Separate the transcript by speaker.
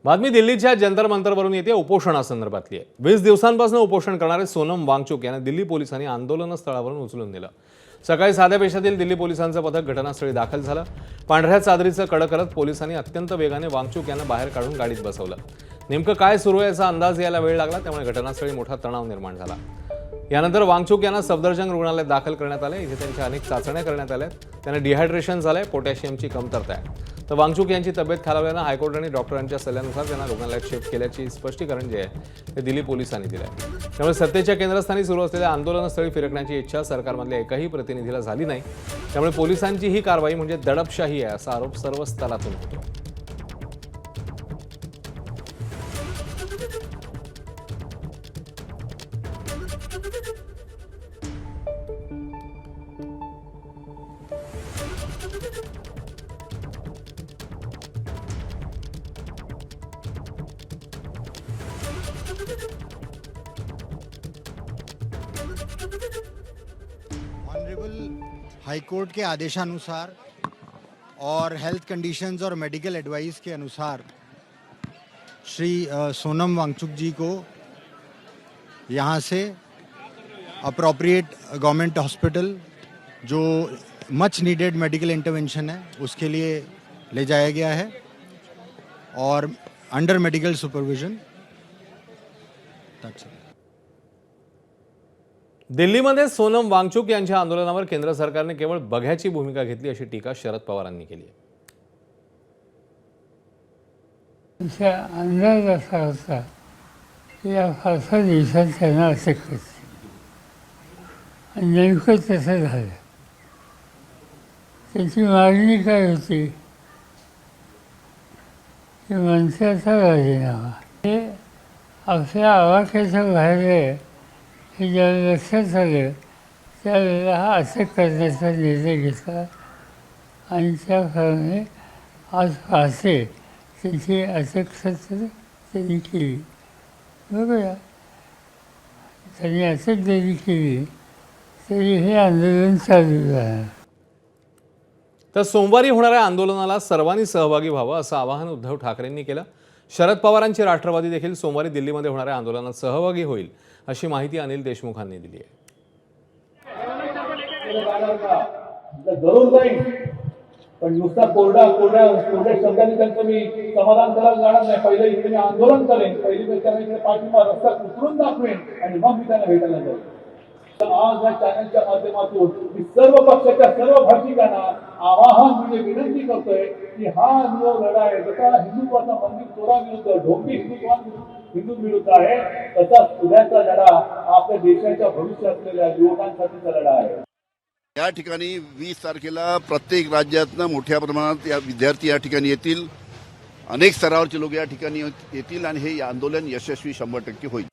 Speaker 1: बातमी दिल्लीच्या जंतर मंतरवरून येते उपोषणासंदर्भातली आहे। 20 दिवसांपासून उपोषण करणारे सोनम वांगचुक यांना दिल्ली पोलिसांनी आंदोलनस्थळावरून उचलून नेलं। सकाळी साध्या पेशातील दिल्ली पोलिसांचं पथक घटनास्थळी दाखल झालं। पांढऱ्या चादरीचं कड करत पोलिसांनी अत्यंत वेगाने वांगचुक यांना बाहेर काढून गाडीत बसवलं। नेमकं काय सुरू आहे याचा अंदाज यायला वेळ लागला, त्यामुळे घटनास्थळी मोठा तणाव निर्माण झाला। यानंतर वांगचुक यांना सफदरजंग रुग्णालयात दाखल करण्यात आले। इथे त्यांच्या अनेक चाचण्या करण्यात आल्या। त्यांना डिहायड्रेशन झालंय, पोटॅशियमची कमतरता आहे। तर वांगचुक यांची तब्येत खालावल्यानं हायकोर्टाने डॉक्टरांच्या सल्ल्यानुसार त्यांना रुग्णालयात शिफ्ट केल्याची स्पष्टीकरण जे आहे ते दिल्ली पोलिसांनी दिलं आहे। त्यामुळे सत्तेच्या केंद्रस्थानी सुरू असलेल्या आंदोलनस्थळी फिरकण्याची इच्छा सरकारमधल्या एकाही प्रतिनिधीला झाली नाही। त्यामुळे पोलिसांची ही कारवाई म्हणजे दडपशाही आहे असा आरोप सर्व स्तरातून होतो।
Speaker 2: ऑनरेबल हाई कोर्ट के आदेशानुसार और हेल्थ कंडीशंस और मेडिकल एडवाइस के अनुसार श्री सोनम वांगचुक जी को यहाँ से अप्रोप्रिएट गवर्नमेंट हॉस्पिटल जो मच नीडेड मेडिकल इंटरवेंशन है उसके लिए ले जाया गया है और अंडर मेडिकल सुपरविजन।
Speaker 1: दिल्लीमध्ये सोनम वांगचुक यांच्या आंदोलनावर केंद्र सरकारने केवळ बघ्याची भूमिका घेतली अशी टीका शरद पवारांनी केली आहे।
Speaker 3: अंदाज असा होता की या फारसा दिवसात त्यांना असे करते आणि नेमकं तसं झालं। त्याची मागणी काय होती की मनसेचा राजीनामा, हे आपल्या आवाक्याच्या बाहेर आहे हे ज्यावेळेला लक्षात आलं त्यावेळेला हा अटक करण्याचा निर्णय घेतला आणि त्याप्रमाणे आज पाहते त्याची अटक त्यांनी केली। बघूया, त्यांनी अटक जरी केली तरी हे आंदोलन चालू राहणार।
Speaker 1: तर सोमवारी होणाऱ्या आंदोलनाला सर्वांनी सहभागी व्हावं असं आवाहन उद्धव ठाकरेंनी केलं। शरद पवारांची राष्ट्रवादी देखील सोमवारी दिल्लीमध्ये होणाऱ्या आंदोलनात सहभागी होईल अशी माहिती अनिल देशमुखांनी दिली आहे।
Speaker 4: जरूर जाईल, पण नुसता कोरड्या शब्दांनी त्यांचं मी समाधान करायला जाणार नाही। पहिले इथे मी आंदोलन करेन, पहिली त्यांना इकडे पाठिंबा रस्ता उतरून दाखवेन आणि मग मी त्यांना भेटायला जाईल। आज या चॅनलच्या माध्यमातून मी सर्व पक्षाच्या सर्व भाषिकांना आवाहन म्हणजे विनंती करतोय की हा जो लढा आहे, जसा हिंदुत्वाचा मंदिर चोराविरुद्ध ढोंगी हिंदू विरुद्ध आहे, तसा उद्याचा लढा आपल्या देशाच्या भविष्य असलेल्या युवकांसाठीचा लढा आहे।
Speaker 5: या ठिकाणी 20 तारखेला प्रत्येक राज्यातनं मोठ्या प्रमाणात या विद्यार्थी या ठिकाणी येतील, अनेक स्तरावरचे लोक या ठिकाणी येतील आणि हे आंदोलन यशस्वी 100% होईल।